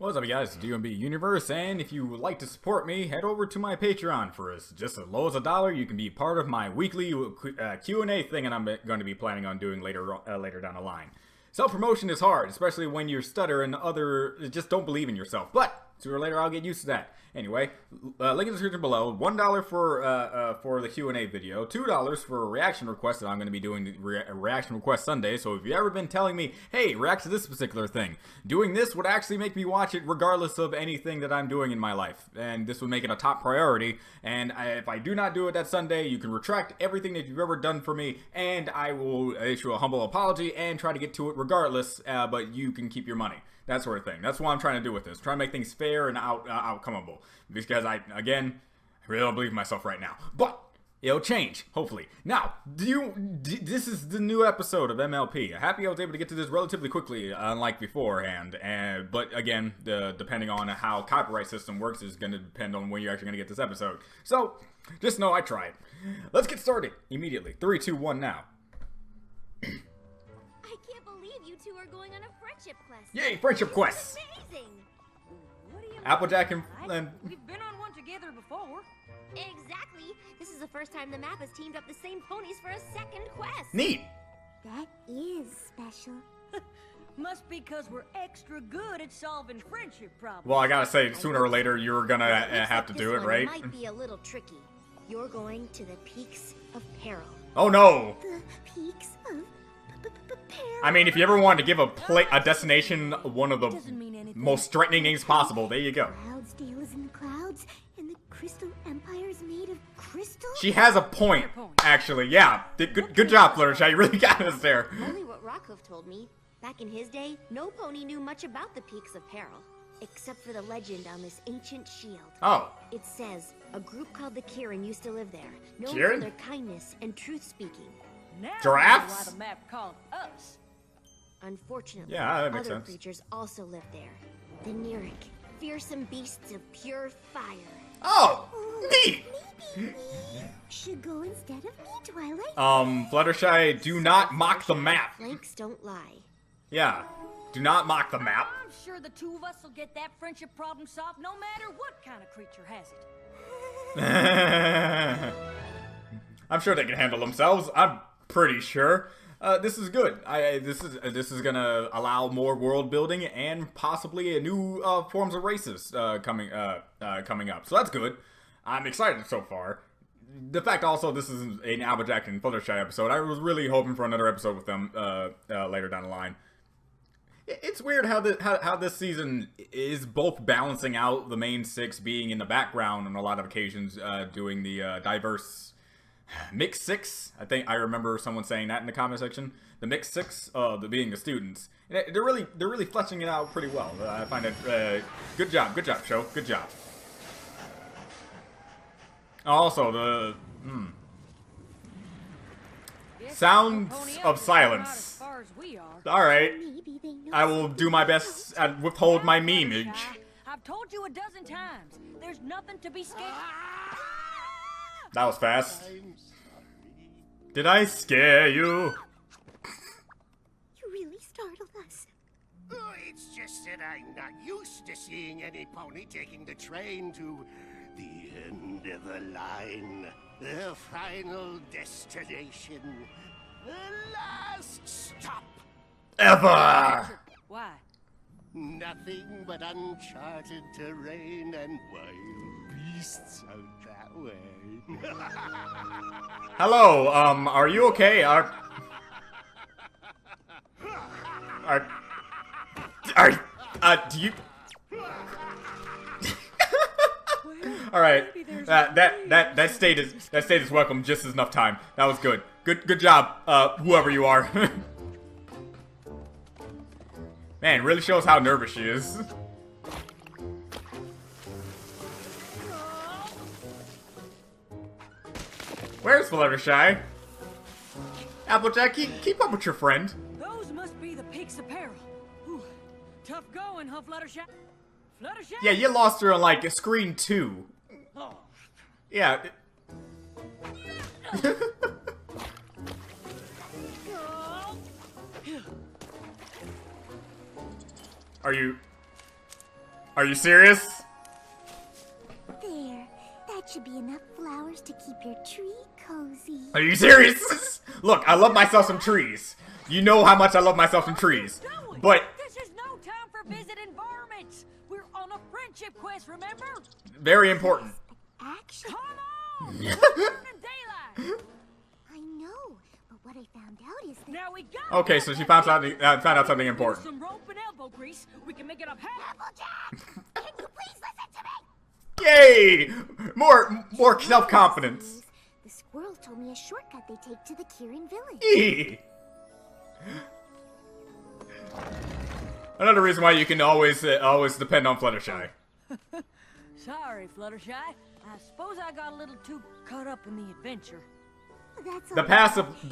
What's up, guys? It's DMB Universe, and if you would like to support me, head over to my Patreon. For just as low as $1, you can be part of my weekly Q&A thing, and I'm going to be planning on doing later down the line. Self-promotion is hard, especially when you stutter and just don't believe in yourself. But sooner or later, I'll get used to that. Anyway, link in the description below. $1 for the Q&A video. $2 for a reaction request that I'm going to be doing the reaction request Sunday. So if you've ever been telling me, hey, react to this particular thing, doing this would actually make me watch it regardless of anything that I'm doing in my life. And this would make it a top priority. And if I do not do it that Sunday, you can retract everything that you've ever done for me, and I will issue a humble apology and try to get to it regardless, but you can keep your money. That sort of thing. That's what I'm trying to do with this. Trying to make things fair and outcomeable. Because I really don't believe in myself right now. But it'll change, hopefully. Now, this is the new episode of MLP. Happy I was able to get to this relatively quickly, unlike beforehand. But again, depending on how copyright system works is going to depend on when you're actually going to get this episode. So, just know I tried. Let's get started immediately. 3, 2, 1 now. You two are going on a friendship quest. Yay, friendship quest! Amazing! What do you Applejack and We've been on one together before. Exactly. This is the first time the map has teamed up the same ponies for a second quest. Neat! That is special. Must be because we're extra good at solving friendship problems. Well, I gotta say, sooner or later, you're gonna have to do it, right? Might be a little tricky. You're going to the Peaks of Peril. Oh no! The Peaks of Peril. I mean, if you ever wanted to give a destination one of the Doesn't mean anything. most threatening names possible, there you go. Cloudsdale is in the clouds, and the Crystal Empire is made of crystal? She has a point, actually. Yeah, good job, Fluttershy. You really got us there. Only what Rockhoof told me. Back in his day, no pony knew much about the Peaks of Peril, except for the legend on this ancient shield. Oh. It says, a group called the Kirin used to live there, known Kirin? for their kindness and truth-speaking. Now Giraffes? why the map called us. Unfortunately, Yeah, that makes other sense. creatures also live there. The Neric, fearsome beasts of pure fire. Oh, neat! Maybe we should go instead of me, Twilight. Fluttershy, do not mock the map. Flanks don't lie. Yeah, do not mock the map. I'm sure the two of us will get that friendship problem solved no matter what kind of creature has it. I'm sure they can handle themselves. I'm pretty sure. This is good. This is gonna allow more world building and possibly a new forms of races coming up. So that's good. I'm excited so far. The fact also this is an Applejack and Fluttershy episode. I was really hoping for another episode with them later down the line. It's weird how this season is both balancing out the main 6 being in the background on a lot of occasions, doing the diverse mixed 6. I think I remember someone saying that in the comment section. The mixed 6, being the students. And they're really fleshing it out pretty well. I find it good job, show, good job. Also the sounds of silence. As far as we are. All right. Maybe they know I will do my best at withhold my memeage. I've told you a dozen times. There's nothing to be scared. That was fast. Did I scare you? You really startled us. Oh, it's just that I'm not used to seeing any pony taking the train to the end of the line. The final destination. The last stop. Ever! Why? Nothing but uncharted terrain and wild beasts out that way. Hello, are you okay? Do you... Alright, that state is welcome just as enough time. That was good. Good job, whoever you are. Man, really shows how nervous she is. Where's Fluttershy? Applejack, keep up with your friend. Those must be the Peaks of Peril. Whew. Tough going, huh, Fluttershy? Fluttershy? Yeah, you lost her on like screen 2. Oh. Yeah. Are you... Are you serious? There. That should be enough flowers to keep your tree cozy. Are you serious? Look, I love myself some trees. You know how much I love myself some trees. But This is no time for visiting varmints. We're on a friendship quest, remember? very important. Action. Come on! We're burning daylight. I know, but what I found out is that Now we got Okay, so she found out something important. some rope and elbow grease. We can make it up half. Applejack, can you please listen to me? Yay! More self-confidence. The squirrels told me a shortcut they take to the Kirin village. Eee. Another reason why you can always depend on Fluttershy. Sorry, Fluttershy. I suppose I got a little too caught up in the adventure. That's The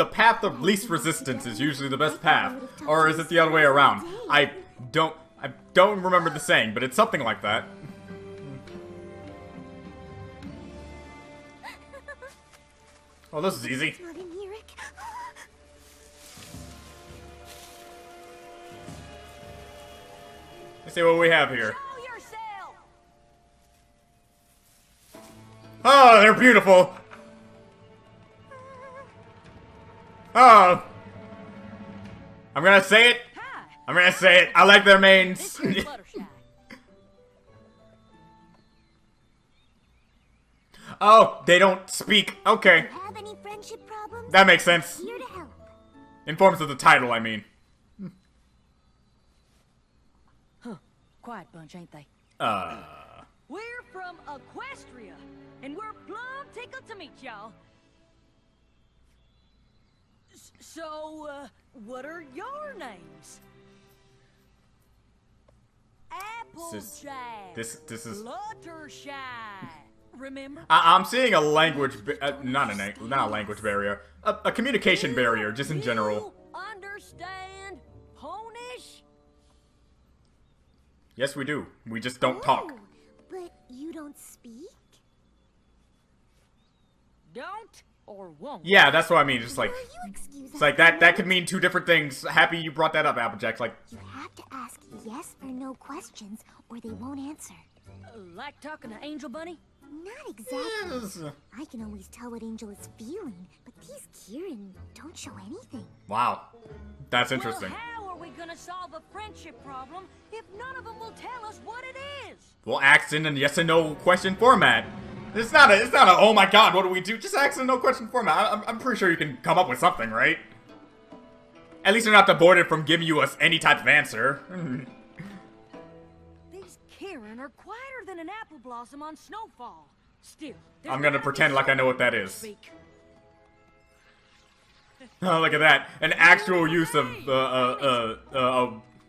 path of least resistance is usually the best path, or is it the other way around? I don't remember the saying, but it's something like that. Oh, this is easy. Not in Eric. Let's see what we have here. Show yourself! Oh, they're beautiful. Oh. I'm gonna say it. Hi, I'm gonna say it. I like their manes. this is Fluttershy. Oh, they don't speak. Okay. Have any friendship problems? That makes sense. Here to help. In forms of the title, I mean. Quiet bunch, ain't they? We're from Equestria, and we're plumb tickled to meet y'all. So, what are your names? Applejack. This is. Fluttershy. Remember? I'm seeing a language, not a language barrier, a communication barrier, just in general. You understand Ponish? Yes, we do. We just don't talk. Oh, but you don't speak? Don't or won't? Yeah, that's what I mean. Just like, Will you excuse it's like that could mean two different things. Happy you brought that up, Applejack. Like, You have to ask yes or no questions, or they won't answer. Like talking to Angel Bunny? Not exactly. I can always tell what Angel is feeling, but these Kirin don't show anything. wow, that's interesting. Well, how are we gonna solve a friendship problem if none of them will tell us what it is? We'll ask in a yes and no question format. It's not a oh my god, what do we do? Just ask in a no question format. I'm pretty sure you can come up with something, right? At least they're not deported from giving you us any type of answer. These Kirin are quieter than an apple blossom on snowfall. Still, there's I'm gonna gotta be pretend like I know what that something is. to speak. Oh, look at that. An actual use of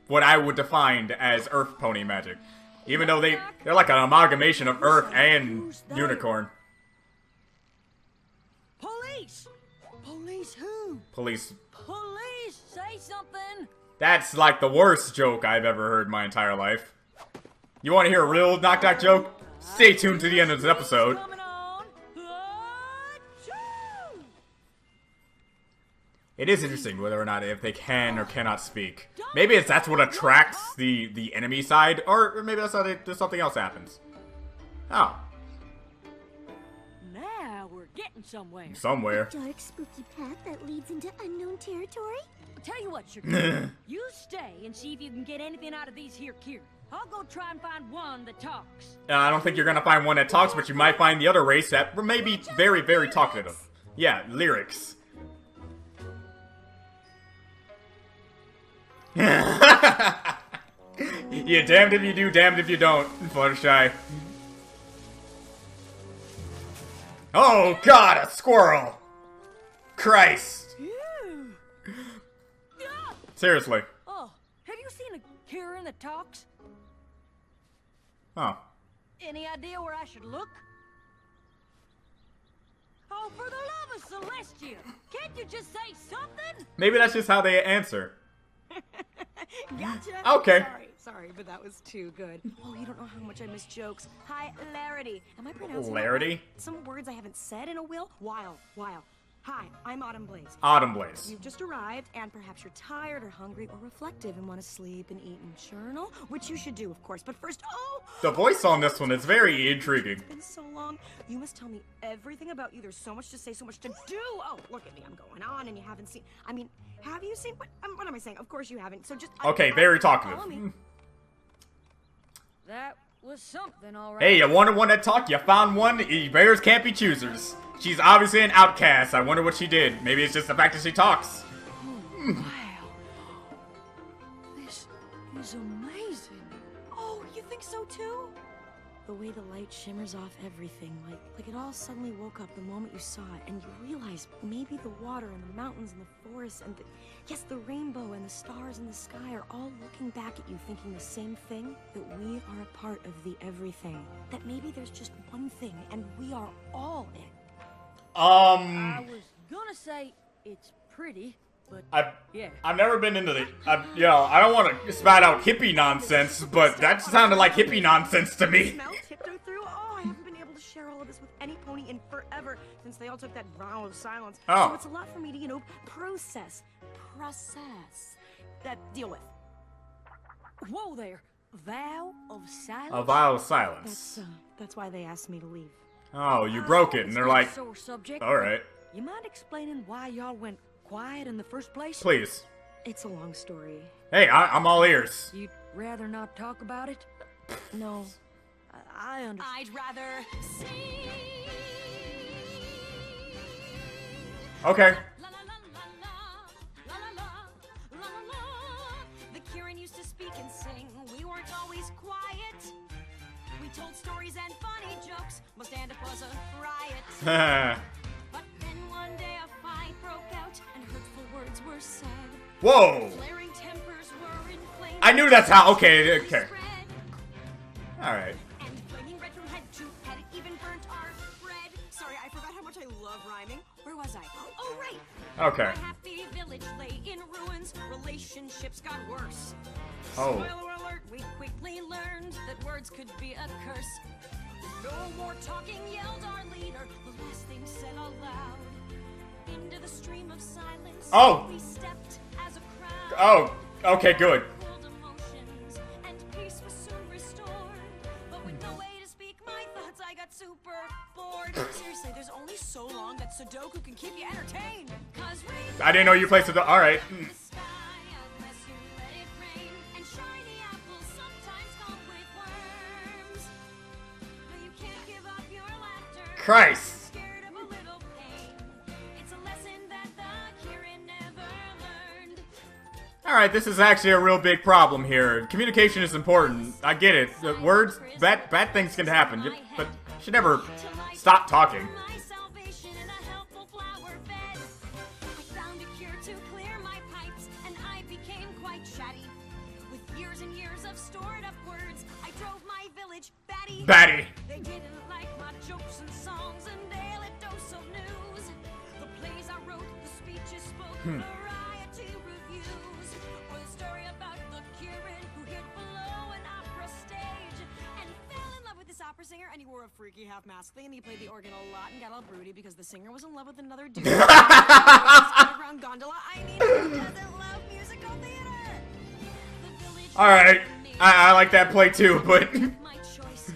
what I would define as Earth Pony magic. Even though they're like an amalgamation of Earth and Unicorn. Police! Police who? Police. Police! Say something! That's like the worst joke I've ever heard in my entire life. You want to hear a real knock-knock joke? Stay tuned to the end of this episode. Coming on. Achoo! It is interesting whether or not if they can or cannot speak. Maybe that's what attracts the enemy side, or maybe that's how something else happens. Oh, Now we're getting somewhere. somewhere. Dark, spooky path that leads into unknown territory? Tell you what, Sugar. You stay and see if you can get anything out of these here Kirin. I'll go try and find one that talks. I don't think you're gonna find one that talks, but you might find the other race that may be very, very talkative. Yeah, lyrics. Yeah, damned if you do, damned if you don't, Fluttershy. Oh god, a squirrel! Christ! Seriously. Oh, have you seen a Kirin that talks? Oh. Any idea where I should look? Oh, for the love of Celestia! Can't you just say something? Maybe that's just how they answer. Gotcha. Okay. Sorry, but that was too good. Oh, you don't know how much I miss jokes. Hilarity. Am I pronouncing that Hilarity? right? Some words I haven't said in a while. While. Hi, I'm Autumn Blaze. Autumn Blaze. You've just arrived, and perhaps you're tired or hungry or reflective and want to sleep and eat and journal, which you should do, of course. But first, The voice on this one is very intriguing. it's been so long. You must tell me everything about you. There's so much to say, so much to do. Oh, look at me. I'm going on, and you haven't seen. I mean, have you seen? What am I saying? Of course you haven't. So just. Okay, very talkative. Follow me. That was something, all right. Hey, you wanted one that talked? You found one? Bears can't be choosers. She's obviously an outcast. I wonder what she did. Maybe it's just the fact that she talks. Wow. This is amazing. Oh, you think so too? The way the light shimmers off everything, like it all suddenly woke up the moment you saw it, and you realize maybe the water and the mountains and the forests and yes, the rainbow and the stars in the sky are all looking back at you thinking the same thing, that we are a part of the everything. That maybe there's just one thing, and we are all it. I was gonna say it's pretty, but I've never been into the, I don't want to spout out hippie nonsense, but that sounded like hippie nonsense to me. Smell tiptoe through? Oh, I haven't been able to share all of this with any pony in forever since they all took that vow of silence. Oh. So it's a lot for me to, process, deal with. whoa there. Vow of silence? A vow of silence. That's why they asked me to leave. Oh, you broke it, and they're like, Sore subject. alright, You mind explaining why y'all went quiet in the first place? please. It's a long story. Hey, I'm all ears. You'd rather not talk about it? No. I understand. I'd rather Okay. La la la la la la la la la la. The Kieran used to speak and sing. We weren't always quiet. We told stories and funny jokes. Most stand up was a riot. But then one day a fight broke out and hurtful words were said. Whoa! Flaring tempers were inflamed. I knew that's how, okay. Alright. And flaming red from head to head, it even burnt our bread. Sorry, I forgot how much I love rhyming. Where was I? Oh, right. Okay. My happy village lay in ruins. Relationships got worse. Oh. Spoiler alert, we quickly learned that words could be a curse. No more talking, yelled our leader. The last thing said aloud. Into the stream of silence. Oh. We stepped as a crowd. Oh, okay, good. Cold emotions, and peace was soon restored. But with no way to speak my thoughts, I got super bored. Seriously, there's only so long that Sudoku can keep you entertained. 'Cause rain I didn't know you played Sudoku. Alright. in the sky unless you let it rain. And shiny apples sometimes come with worms. No, you can't give up your laughter. Christ. Scared of a little pain. It's a lesson that the Kieran never learned. Alright, this is actually a real big problem here. Communication is important. I get it. Words, bad things can happen, but you should never stop talking. My salvation in a helpful flower bed. I found a cure to clear my pipes, and I became quite chatty. With years and years of stored up words, I drove my village batty. Batty. They didn't like my jokes and songs and daily dose of news. The plays I wrote, the speeches spoke, variety reviews, or the story about the Kieran who hid below an opera stage and fell in love with this opera singer, and he wore a freaky half-mask thing, and he played the organ a lot and got all broody because the singer was in love with another dude. Underground gondola. I mean, who doesn't love musical theater? The village. Alright. I like that play too, but My choice.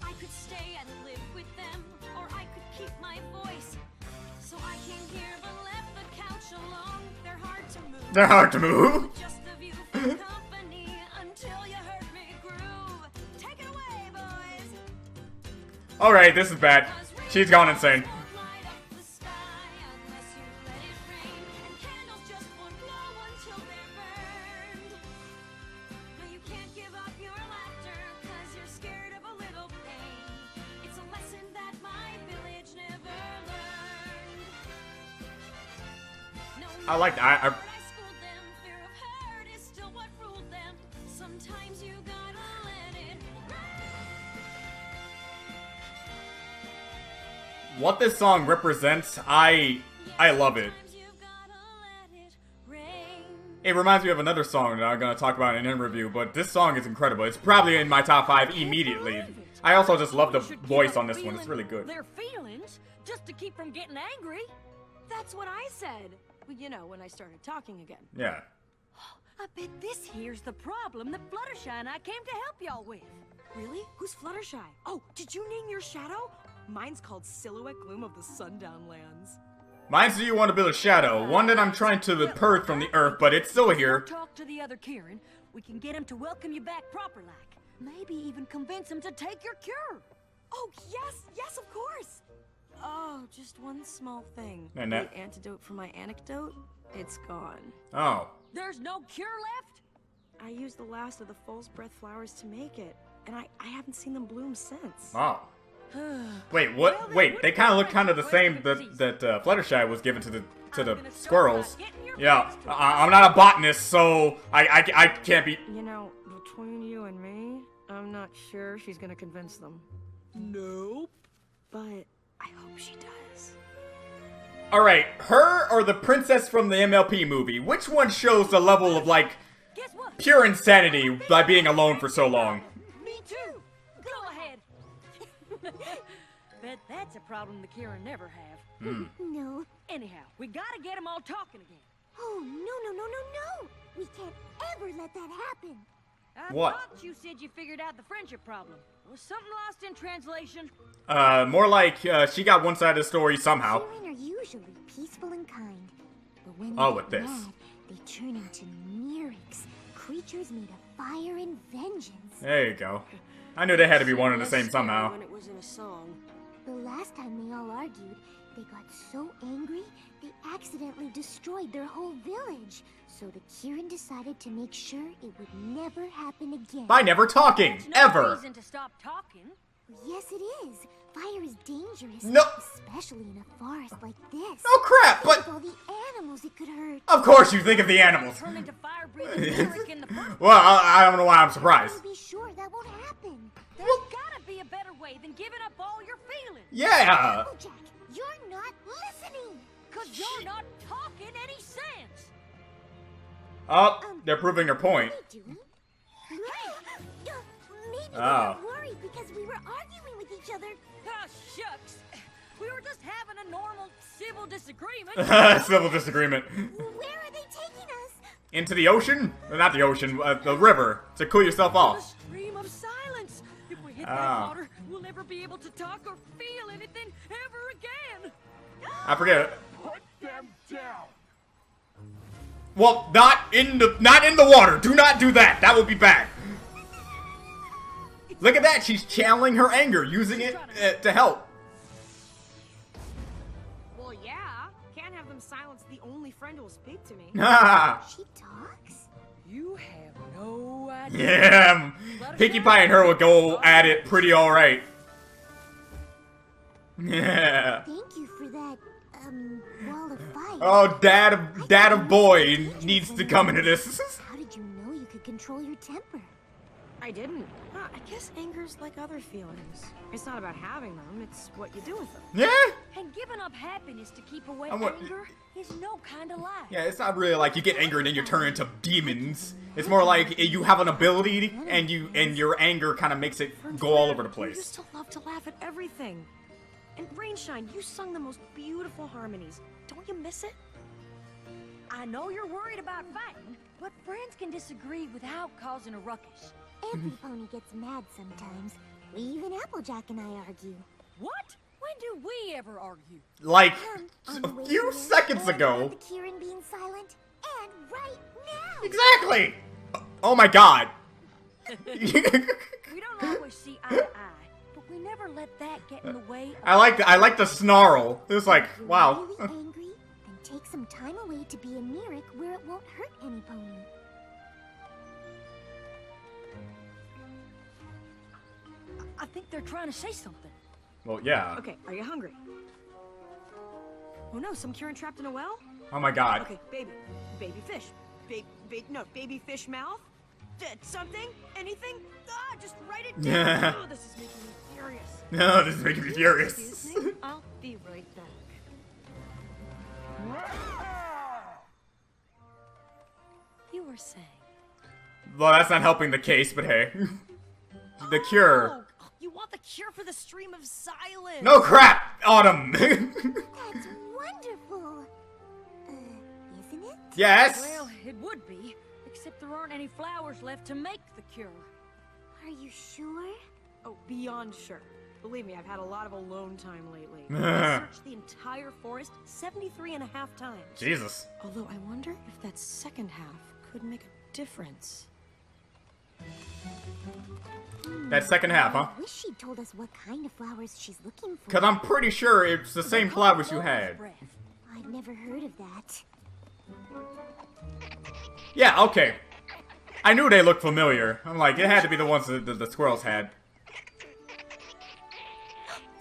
I could stay and live with them, or I could keep my voice. So I came here but left the couch alone. They're hard to move. they're hard to move. Just the view for company until you heard me groove. Take it away, boys. Alright, this is bad. She's gone insane. Won't light up the sky unless you let it rain, and candles just won't glow until they're burned. No, you can't give up your laughter 'cause you're scared of a little pain. It's a lesson that my village never learned. No, I like that. I schooled them. Fear of hurt is still what ruled them. Sometimes you gotta let it What this song represents, I love it. Sometimes you gotta let it rain. It reminds me of another song that I'm gonna talk about in an review, but this song is incredible. It's probably in my top 5 immediately. I also just love the voice on this one. It's really good. Their feelings just to keep from getting angry. That's what I said. Well, you know, when I started talking again. Yeah. I bet this here's the problem that Fluttershy and I came to help y'all with. Really? Who's Fluttershy? Oh, did you name your shadow? Mine's called Silhouette Gloom of the Sundown Lands. Mine's do you want to build a shadow? One that I'm trying to purge from the earth, but it's still here. Talk to the other Kieran. We can get him to welcome you back proper-like. Maybe even convince him to take your cure. Oh, yes, of course. Oh, just one small thing. And The that- antidote for my anecdote, it's gone. Oh. There's no cure left? I used the last of the false breath flowers to make it, and I haven't seen them bloom since. Oh. Wait, what? Wait, they kind of look kind of the same that Fluttershy was given to the squirrels. Yeah, I'm not a botanist, so I can't be. You know, between you and me, I'm not sure she's gonna convince them. Nope. But I hope she does. All right, her or the princess from the MLP movie? Which one shows the level of like Guess what? pure insanity by being alone for so long? Me too. Go ahead. Bet that's a problem the Kieran never have. No. Anyhow, we gotta get them all talking again. Oh, no. We can't ever let that happen. I What? thought you said you figured out the friendship problem. Was something lost in translation? More like she got one side of the story somehow. Children are usually peaceful and kind. But when Oh, they with get this. mad, they turn into Myrics, creatures made of fire and vengeance. There you go. I knew they had to be one and the same somehow. When it was in a song. The last time they all argued, they got so angry, they accidentally destroyed their whole village. So the Kieran decided to make sure it would never happen again. By never talking, That's no ever. reason to stop talking. Yes, it is. Fire is dangerous. No. Especially in a forest like this. Oh crap! Think of But all the animals it could hurt. of course you think of the animals. Turn into fire-breathing Myric in the first. Well, I don't know why I'm surprised. To be sure that won't happen. There's gotta be a better way than giving up all your feelings. Yeah. Applejack, you're not listening. Cause you're not talking any sense. Oh, they're proving her point. What are they doing? Maybe they Oh. were worried because we were arguing with each other. Oh, shucks. We were just having a normal civil disagreement. Civil disagreement. Where are they taking us? Into the ocean? Not the ocean, the river. To cool yourself The off. stream of silence. If we hit Ah. that water, we'll never be able to talk or feel anything ever again. I forget. Put them down. Well, not in the water. Do not do that. That would be bad. Look at that. She's channeling her anger, using it to help. Well, yeah. Can't have them silence the only friend who'll speak to me. She talks? You have no idea. Yeah. Pinkie Pie and her would go at it pretty alright. Yeah. Thank you for that, wall of fire. Oh, dad of boy needs to come into this. How did you know you could control your temper? I didn't. I guess anger's like other feelings. It's not about having them, it's what you do with them. Yeah? And giving up happiness to keep away I want- anger is no kind of life. Yeah, it's not really like you get angry and then you turn into demons. It's more like you have an ability and your anger kind of makes it go all over the You place. used to love to laugh at everything. And Rainshine, you sung the most beautiful harmonies. Don't you miss it? I know you're worried about fighting, but friends can disagree without causing a ruckus. Every pony gets mad sometimes. Even Applejack and I argue. What? When do we ever argue? Like On the a way few here, seconds and ago. about the Kieran being silent, and right now. Exactly. Oh my god. We don't always see eye to eye, but we never let that get in the way of I like the snarl. It was like, If you're wow. really angry, then take some time away to be a Myric where it won't hurt any pony. I think they're trying to say something. Well, yeah. Okay, are you hungry? Oh no, some Kieran trapped in a well? Oh my god. Okay, baby fish. Baby fish mouth? Something? Anything? Just write it down. Oh, this is making me furious. No, this is making me furious. Excuse me? I'll be right back. You were saying? Well, that's not helping the case, but hey. The cure. Oh, you want the cure for the stream of silence? No crap, Autumn. That's wonderful. Yes. Well, it would be, except there aren't any flowers left to make the cure. Are you sure? Oh, beyond sure. Believe me, I've had a lot of alone time lately. I searched the entire forest 73.5 times. Jesus. Although I wonder if that second half could make a difference. That second half, huh? I wish she'd told us what kind of flowers she's looking for. Because I'm pretty sure it's the same flowers you had. I'd never heard of that. Yeah, okay. I knew they looked familiar. I'm like, it had to be the ones that the squirrels had.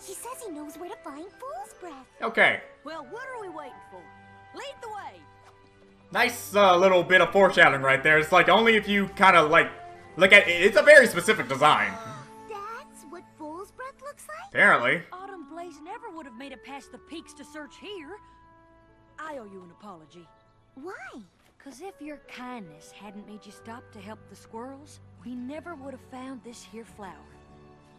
He says he knows where to find Fool's Breath. Okay. Well, what are we waiting for? Lead the way! Nice little bit of foreshadowing right there. It's like only if you kind of like look at it. It's a very specific design. That's what Fool's Breath looks like? Apparently. Autumn Blaze never would have made it past the peaks to search here. I owe you an apology. Why? Cause if your kindness hadn't made you stop to help the squirrels, we never would have found this here flower.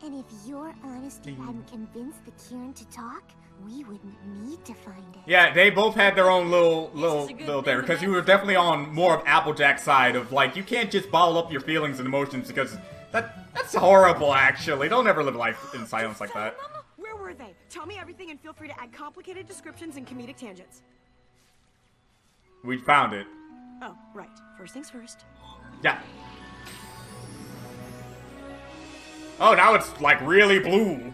And if your honesty hadn't convinced the Kieran to talk, we wouldn't need to find it. Yeah, they both had their own little good there, thing because you were definitely on more of Applejack's side of like you can't just bottle up your feelings and emotions because that's horrible. Actually, don't ever live life in silence like that. Where were they? Tell me everything and feel free to add complicated descriptions and comedic tangents. We found it. Oh, right. First things first. Yeah. Oh, now it's like really blue.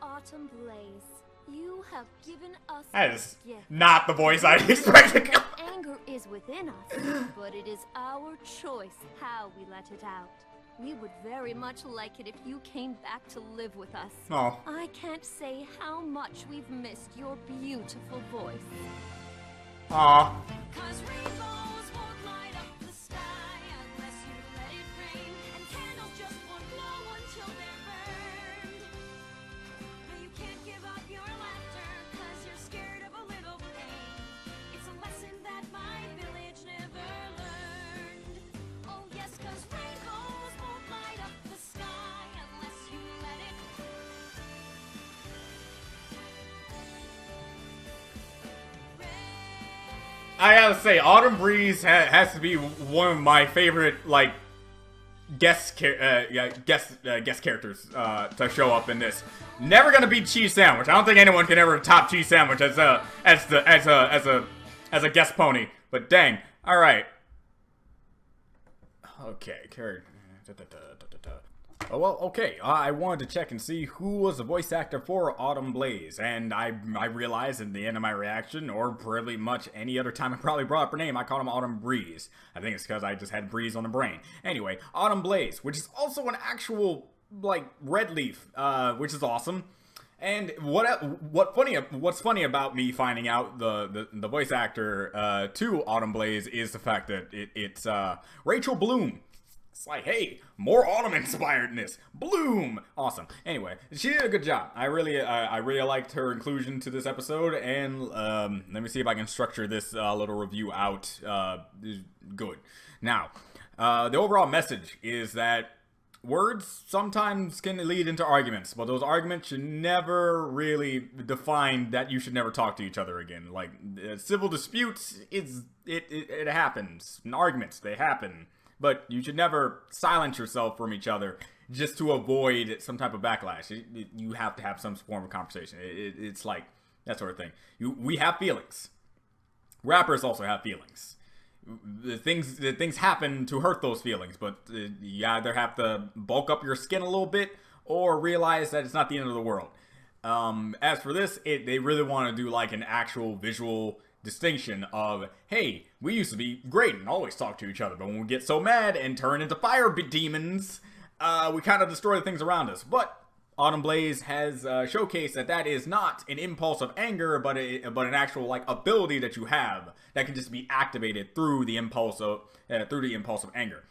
Autumn Blaze, you have given us That is a gift. not the voice I expected. Anger is within us, but it is our choice how we let it out. We would very much like it if you came back to live with us. Oh. I can't say how much we've missed your beautiful voice. Aw. Cause rainbows won't light up the sky unless you let it rain, and candles just won't glow until they're burned. No, you can't give up your laughter cause you're scared of a little pain. It's a lesson that my village never learned. Oh yes, cause rainbows won't light up the sky unless you let it. I gotta say, Autumn Breeze has to be one of my favorite, like, guest characters to show up in this. Never gonna beat Cheese Sandwich. I don't think anyone can ever top Cheese Sandwich as a guest pony. But dang, all right. Okay, character. Oh, well, okay. I wanted to check and see who was the voice actor for Autumn Blaze, and I realized in the end of my reaction, or pretty much any other time I probably brought up her name, I called him Autumn Breeze. I think it's because I just had Breeze on the brain. Anyway, Autumn Blaze, which is also an actual, like, red leaf, which is awesome. And what's funny about me finding out the voice actor to Autumn Blaze is the fact that it's Rachel Bloom. It's like, hey, more autumn inspiredness. Bloom! Awesome. Anyway, she did a good job. I really liked her inclusion to this episode, and let me see if I can structure this little review out good. Now, the overall message is that words sometimes can lead into arguments, but those arguments should never really define that you should never talk to each other again. Like, civil disputes, it happens. And arguments, they happen. But you should never silence yourself from each other just to avoid some type of backlash. You have to have some form of conversation. It's like that sort of thing. We have feelings. Rappers also have feelings. The things happen to hurt those feelings, but you either have to bulk up your skin a little bit or realize that it's not the end of the world. As for this, they really want to do like an actual visual distinction of, hey, we used to be great and always talk to each other, but when we get so mad and turn into fire demons, we kind of destroy the things around us. But Autumn Blaze has showcased that is not an impulse of anger, but an actual like ability that you have that can just be activated through the impulse of anger.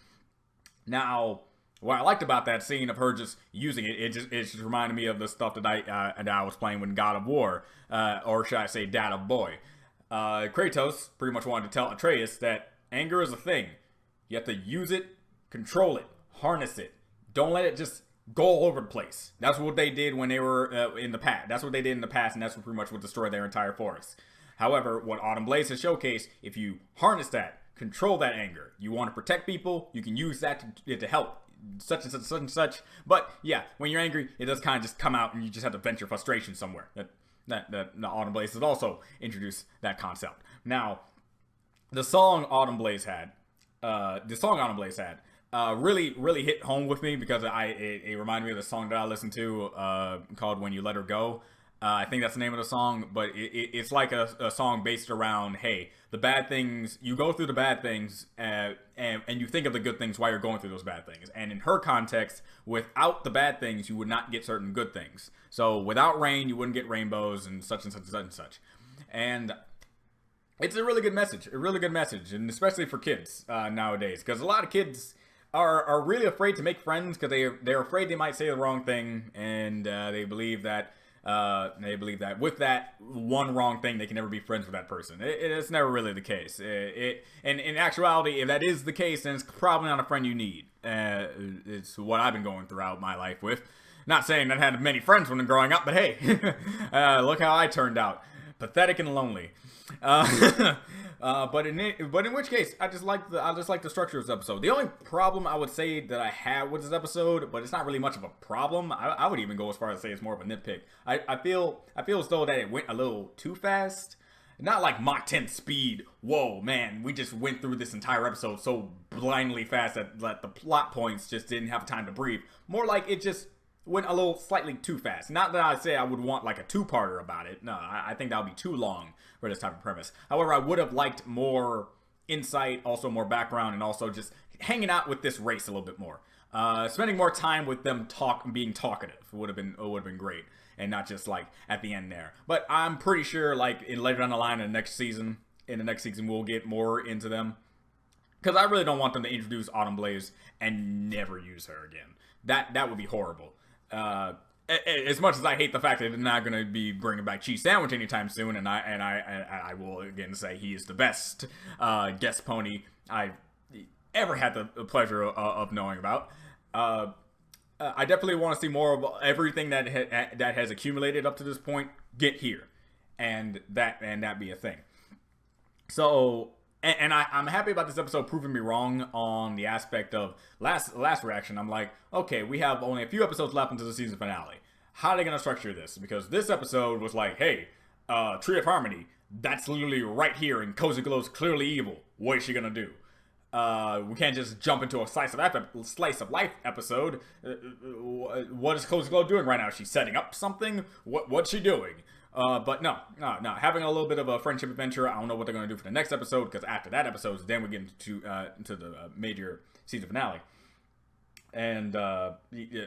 Now, what I liked about that scene of her just using it just reminded me of the stuff that I was playing with God of War, or should I say Dad of Boy. Kratos pretty much wanted to tell Atreus that anger is a thing. You have to use it, control it, harness it, don't let it just go all over the place. That's what they did when they were in the past. That's what they did in the past, and that's what pretty much would destroy their entire forest. However, what Autumn Blaze has showcased, if you harness that, control that anger, you want to protect people, you can use that to help such and such, such and such. But yeah, when you're angry, it does kind of just come out, and you just have to vent your frustration somewhere. That Autumn Blaze has also introduced that concept. Now, the song Autumn Blaze had, really hit home with me because it reminded me of the song that I listened to called "When You Let Her Go." I think that's the name of the song, but it's like a song based around, hey, the bad things, you go through the bad things, and you think of the good things while you're going through those bad things. And in her context, without the bad things, you would not get certain good things. So without rain, you wouldn't get rainbows and such and such and such and such. And it's a really good message, and especially for kids nowadays, because a lot of kids are really afraid to make friends because they're afraid they might say the wrong thing, and they believe that with that one wrong thing they can never be friends with that person. It's never really the case. And in actuality, if that is the case, then it's probably not a friend you need. It's what I've been going throughout my life with. Not saying that I had many friends when growing up, but hey, look how I turned out. Pathetic and lonely. But in which case, I just like the structure of this episode. The only problem I would say that I had with this episode, but it's not really much of a problem. I would even go as far as to say it's more of a nitpick. I feel as though that it went a little too fast. Not like Mach 10 speed. Whoa, man, we just went through this entire episode so blindly fast that the plot points just didn't have time to breathe. More like it just went a little slightly too fast. Not that I say I would want like a two-parter about it. No, I think that would be too long for this type of premise. However, I would have liked more insight, also more background, and also just hanging out with this race a little bit more. Spending more time with them being talkative would have been great, and not just like at the end there. But I'm pretty sure like later down the line in the next season, we'll get more into them. Because I really don't want them to introduce Autumn Blaze and never use her again. That would be horrible. As much as I hate the fact that they're not going to be bringing back Cheese Sandwich anytime soon, and I will again say he is the best guest pony I've ever had the pleasure of knowing about. I definitely want to see more of everything that has accumulated up to this point get here, and that be a thing. So. And I'm happy about this episode proving me wrong on the aspect of last reaction. I'm like, okay, we have only a few episodes left until the season finale. How are they going to structure this? Because this episode was like, hey, Tree of Harmony, that's literally right here, and Cozy Glow's clearly evil. What is she going to do? We can't just jump into a slice of life episode. What is Cozy Glow doing right now? She's setting up something? What's she doing? But no. Having a little bit of a friendship adventure. I don't know what they're going to do for the next episode, because after that episode, then we get into the major season finale. And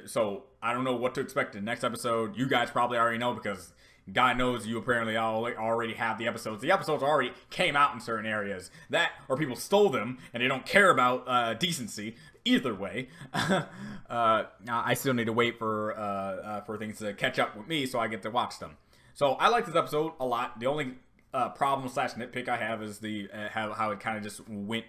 so I don't know what to expect in the next episode. You guys probably already know, because God knows you apparently already have the episodes. The episodes already came out in certain areas. That, or people stole them, and they don't care about decency. Either way, I still need to wait for things to catch up with me so I get to watch them. So I like this episode a lot. The only problem / nitpick I have is the how it kind of just went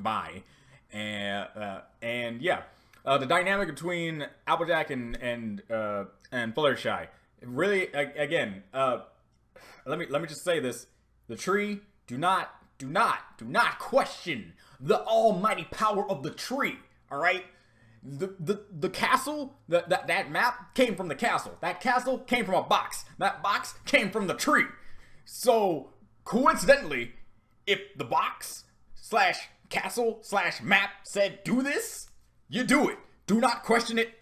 by, and yeah, the dynamic between Applejack and Fluttershy. Really, again, let me just say this: the tree. Do not question the almighty power of the tree. All right. The castle, that map came from the castle. That castle came from a box. That box came from the tree. So, coincidentally, if the box / castle / map said do this, you do it. Do not question it.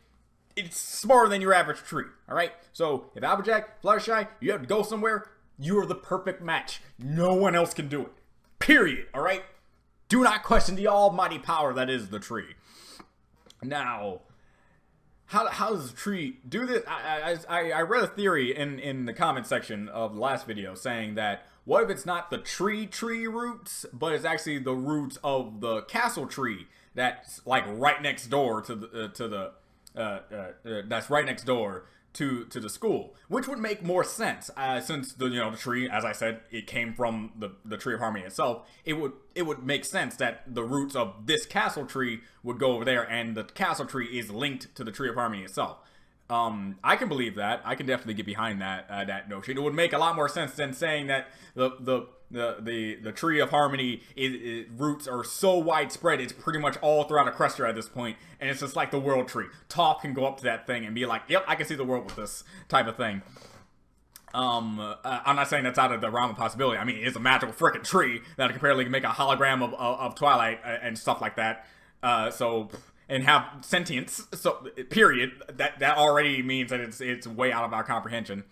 It's smarter than your average tree. Alright? So, if Applejack, Fluttershy, you have to go somewhere, you are the perfect match. No one else can do it. Period. Alright? Do not question the almighty power that is the tree. Now, how does the tree do this? I read a theory in the comment section of the last video saying that what if it's not the tree roots, but it's actually the roots of the castle tree that's like right next door to the that's right next door to the school, which would make more sense since the the tree, as I said, it came from the Tree of Harmony itself. It would make sense that the roots of this castle tree would go over there, and the castle tree is linked to the Tree of Harmony itself. I can believe that. I can definitely get behind that notion. It would make a lot more sense than saying that the Tree of Harmony roots are so widespread, it's pretty much all throughout Equestria at this point, and it's just like the World Tree. Toph can go up to that thing and be like, yep, I can see the world with this type of thing. I'm not saying that's out of the realm of possibility. I mean, it's a magical freaking tree that can apparently make a hologram of Twilight and stuff like that. And have sentience, so period. That already means that it's way out of our comprehension.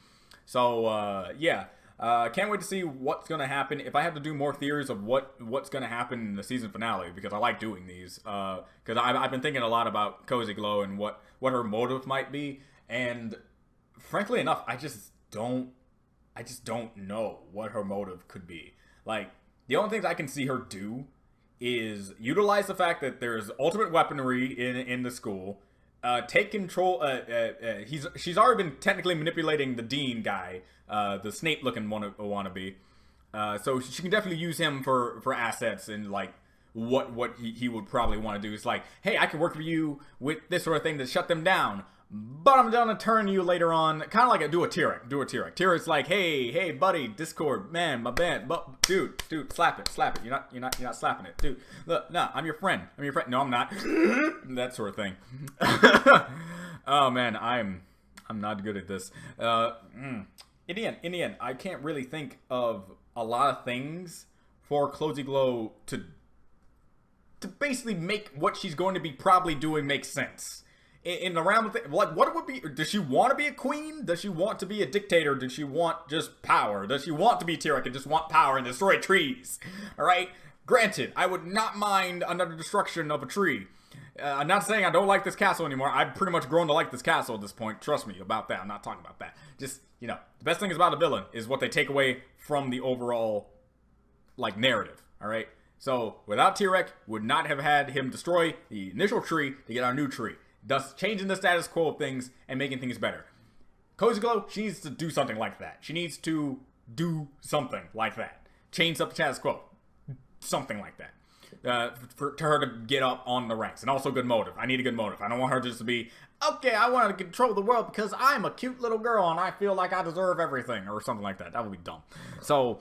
So yeah, can't wait to see what's gonna happen. If I have to do more theories of what's gonna happen in the season finale, because I like doing these, because I've been thinking a lot about Cozy Glow and what her motive might be, and frankly enough, I just don't know what her motive could be. Like, the only things I can see her do is utilize the fact that there's ultimate weaponry in the school, take control. She's already been technically manipulating the Dean guy, the Snape looking wannabe. So she can definitely use him for assets and like what he would probably want to do. It's like, hey, I can work for you with this sort of thing to shut them down, but I'm gonna turn you later on, kind of like do a Tyrek. Tyrek's like, hey, buddy, Discord, man, my band, but dude, slap it. You're not slapping it, dude. Look, no, I'm your friend. No, I'm not. That sort of thing. Oh man, I'm not good at this. In the end, I can't really think of a lot of things for Cozy Glow to basically make what she's going to be probably doing make sense. In the realm of like, what would be? Does she want to be a queen? Does she want to be a dictator? Does she want just power? Does she want to be Tyrek and just want power and destroy trees? All right. Granted, I would not mind another destruction of a tree. I'm not saying I don't like this castle anymore. I've pretty much grown to like this castle at this point. Trust me about that. I'm not talking about that. Just, the best thing about a villain is what they take away from the overall, like, narrative. All right. So without Tyrek, would not have had him destroy the initial tree to get our new tree, thus changing the status quo of things and making things better. Cozy Glow, she needs to do something like that. She needs to do something like that. Change up the status quo. Something like that. For her to get up on the ranks. And also good motive. I need a good motive. I don't want her just to be, okay, I want to control the world because I'm a cute little girl and I feel like I deserve everything. Or something like that. That would be dumb. So,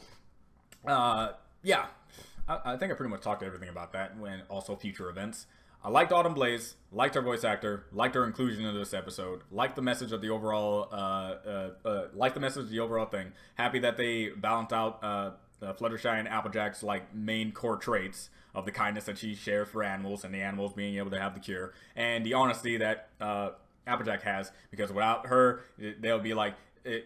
yeah. I think I pretty much talked everything about that and also future events. I liked Autumn Blaze, liked her voice actor, liked her inclusion in this episode, liked the message of the overall, thing. Happy that they balanced out Fluttershy and Applejack's like main core traits of the kindness that she shares for animals and the animals being able to have the cure, and the honesty that Applejack has, because without her, they'll be like.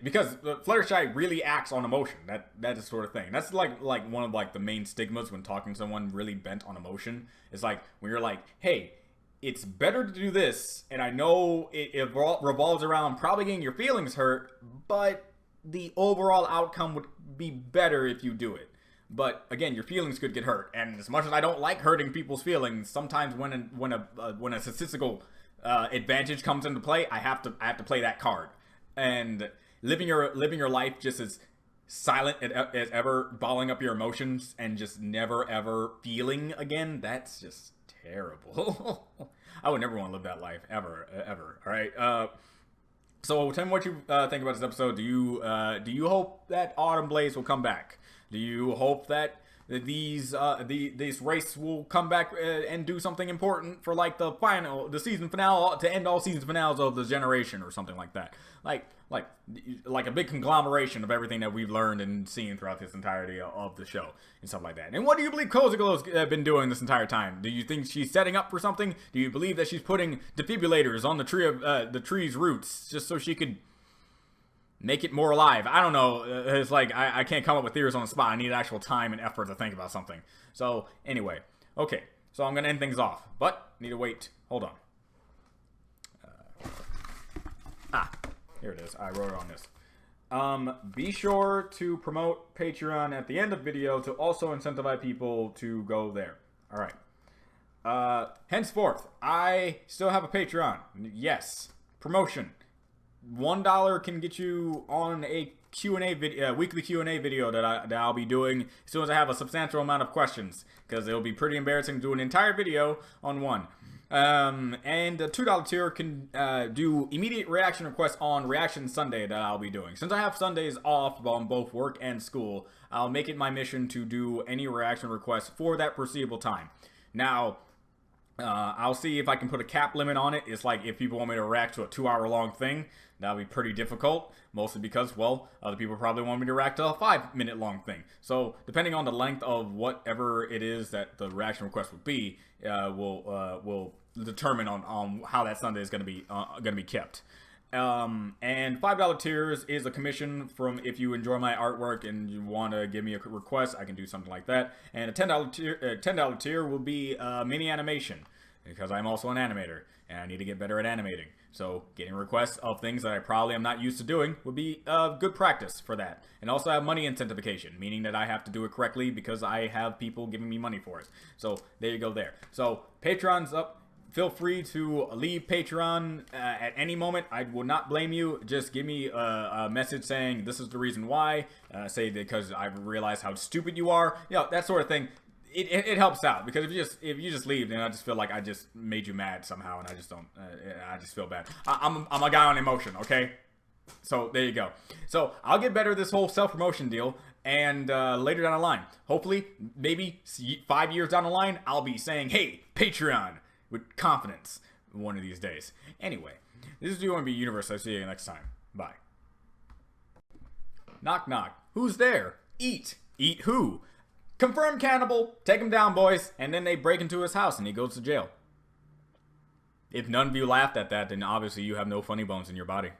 Because Fluttershy really acts on emotion. That is the sort of thing. That's like one of like the main stigmas when talking to someone really bent on emotion. It's like when you're like, hey, it's better to do this, and I know it revolves around probably getting your feelings hurt, but the overall outcome would be better if you do it. But again, your feelings could get hurt, and as much as I don't like hurting people's feelings, sometimes when a statistical advantage comes into play, I have to play that card. And living your life just as silent as ever, balling up your emotions and just never ever feeling again, that's just terrible. I would never want to live that life ever. All right. So tell me what you think about this episode. Do you hope that Autumn Blaze will come back? Do you hope that this race will come back and do something important for like the season finale, to end all season finales of the generation or something like that? Like a big conglomeration of everything that we've learned and seen throughout this entirety of the show and stuff like that. And what do you believe Cozy Glow's been doing this entire time? Do you think she's setting up for something? Do you believe that she's putting defibrillators on the tree's roots just so she could make it more alive? I don't know. It's like I can't come up with theories on the spot. I need actual time and effort to think about something. So anyway, okay. So I'm gonna end things off, but need to wait. Hold on. Here it is. I wrote it on this. Be sure to promote Patreon at the end of the video to also incentivize people to go there. All right. Henceforth, I still have a Patreon. Yes. Promotion. $1 can get you on a Q&A video, weekly Q&A video that I'll be doing as soon as I have a substantial amount of questions, because it'll be pretty embarrassing to do an entire video on one. And the $2 tier can do immediate reaction requests on Reaction Sunday that I'll be doing. Since I have Sundays off on both work and school, I'll make it my mission to do any reaction requests for that foreseeable time. Now, I'll see if I can put a cap limit on it. It's like if people want me to react to a 2-hour-long thing, that'll be pretty difficult. Mostly because, well, other people probably want me to react to a 5-minute-long thing. So, depending on the length of whatever it is that the reaction request would be, will determine on how that Sunday is going to be kept. And $5 tiers is a commission from if you enjoy my artwork and you want to give me a request, I can do something like that. And a $10 tier will be mini animation, because I'm also an animator and I need to get better at animating. So getting requests of things that I probably am not used to doing would be good practice for that. And also have money incentivization, meaning that I have to do it correctly because I have people giving me money for it. So there you go there. So Patreon's up. Feel free to leave Patreon at any moment. I will not blame you. Just give me a message saying this is the reason why. Say because I realize how stupid you are. You know, that sort of thing. It helps out, because if you just leave, then I just feel like I just made you mad somehow, and I just don't. I just feel bad. I'm a guy on emotion, okay? So there you go. So I'll get better at this whole self-promotion deal, and later down the line, hopefully, maybe 5 years down the line, I'll be saying, "Hey, Patreon." With confidence one of these days. Anyway, this is UMB Universe. I'll see you next time. Bye. Knock knock. Who's there? Eat. Eat who? Confirmed cannibal. Take him down, boys. And then they break into his house and he goes to jail. If none of you laughed at that, then obviously you have no funny bones in your body.